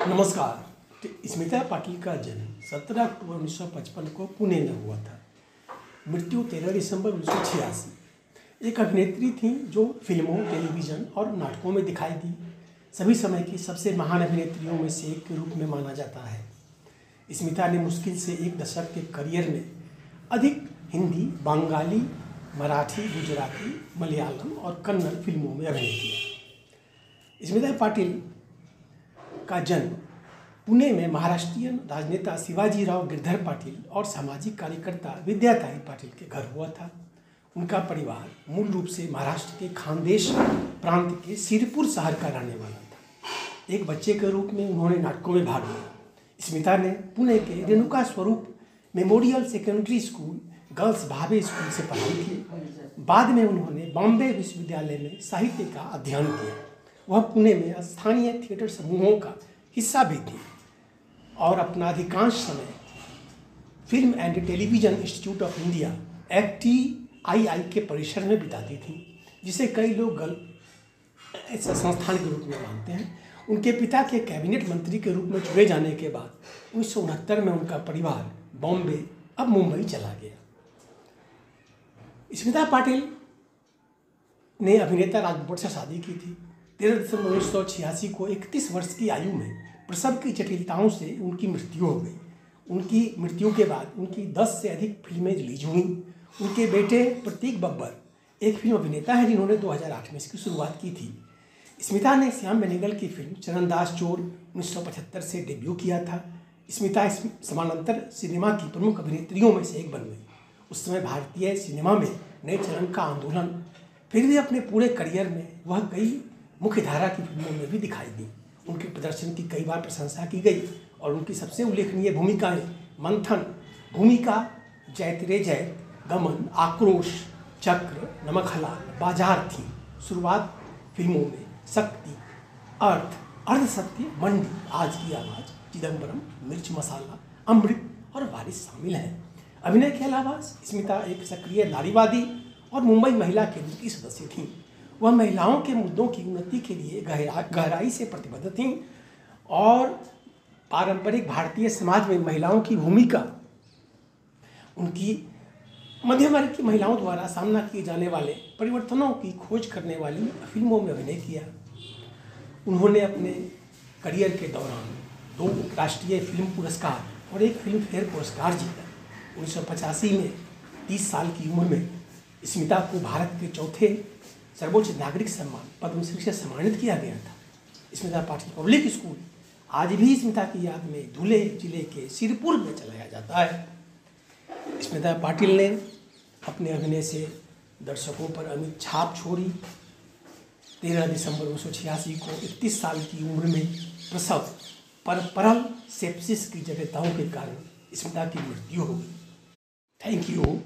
नमस्कार। स्मिता पाटिल का जन्म 17 अक्टूबर 1955 को पुणे में हुआ था। मृत्यु 13 दिसंबर 1986। एक अभिनेत्री थी जो फिल्मों, टेलीविज़न और नाटकों में दिखाई दी। सभी समय की सबसे महान अभिनेत्रियों में से एक के रूप में माना जाता है। स्मिता ने मुश्किल से एक दशक के करियर में अधिक हिंदी, बंगाली, मराठी, गुजराती, मलयालम और कन्नड़ फिल्मों में अभिनय किया। स्मिता पाटिल का जन्म पुणे में महाराष्ट्रीय राजनेता शिवाजीराव गिरधर पाटिल और सामाजिक कार्यकर्ता विद्याताई पाटिल के घर हुआ था। उनका परिवार मूल रूप से महाराष्ट्र के खानदेश प्रांत के सिरपुर शहर का रहने वाला था। एक बच्चे के रूप में उन्होंने नाटकों में भाग लिया। स्मिता ने पुणे के रेणुका स्वरूप मेमोरियल सेकेंडरी स्कूल, गर्ल्स भावे स्कूल से पढ़ाई की। बाद में उन्होंने बॉम्बे विश्वविद्यालय में साहित्य का अध्ययन किया। वह पुणे में स्थानीय थिएटर समूहों का हिस्सा भी थी और अपना अधिकांश समय film and television institute of India FTII के परिसर में बिताती थी, जिसे कई लोग ऐसा संस्थान के रूप में मानते हैं। उनके पिता के कैबिनेट मंत्री के रूप में चुने जाने के बाद 1969 में उनका परिवार बॉम्बे, अब मुंबई चला गया। स्मिता पाटिल ने अभिनेता राज बब्बर से शादी की थी। 13 दिसंबर 1986 को 31 वर्ष की आयु में प्रसव की जटिलताओं से उनकी मृत्यु हो गई। उनकी मृत्यु के बाद उनकी 10 से अधिक फिल्में रिलीज हुई। उनके बेटे प्रतीक बब्बर एक फिल्म अभिनेता है जिन्होंने 2008 में इसकी शुरुआत की थी। स्मिता ने श्याम बेनेगल की फिल्म चरणदास चोर 1975 से डेब्यू किया था। स्मिता समानांतर सिनेमा की प्रमुख अभिनेत्रियों में से एक बन गई। उस समय भारतीय सिनेमा में नए चरण का आंदोलन, फिर भी अपने पूरे करियर में वह कई मुख्य धारा की फिल्मों में भी दिखाई दी। उनके प्रदर्शन की कई बार प्रशंसा की गई और उनकी सबसे उल्लेखनीय भूमिकाएं मंथन, भूमिका, जय तेरे जय, गमन, आक्रोश, चक्र, नमक हलाल, बाजार थी। शुरुआत फिल्मों में शक्ति, अर्थ, अर्धसत्य, मंडी, आज की आवाज़, चिदम्बरम, मिर्च मसाला, अमृत और वारिस शामिल हैं। अभिनय के अलावा स्मिता एक सक्रिय नारीवादी और मुंबई महिला केंद्र की सदस्य थीं। वह महिलाओं के मुद्दों की उन्नति के लिए गहराई से प्रतिबद्ध थीं और पारंपरिक भारतीय समाज में महिलाओं की भूमिका, उनकी मध्यम वर्ग की महिलाओं द्वारा सामना किए जाने वाले परिवर्तनों की खोज करने वाली फिल्मों में अभिनय किया। उन्होंने अपने करियर के दौरान 2 राष्ट्रीय फिल्म पुरस्कार और 1 फिल्म फेयर पुरस्कार जीता। 1985 में 30 साल की उम्र में स्मिता को भारत के चौथे सर्वोच्च नागरिक सम्मान पद्मश्री से सम्मानित किया गया था। स्मिता पाटिल पब्लिक स्कूल आज भी स्मिता की याद में धुले जिले के सिरपुर में चलाया जाता है। स्मिता पाटिल ने अपने अभिनय से दर्शकों पर अमिट छाप छोड़ी। 13 दिसंबर 1986 को 31 साल की उम्र में प्रसव पर परल सेप्सिस की जटिलताओं के कारण स्मिता की मृत्यु हो गई। Thank you.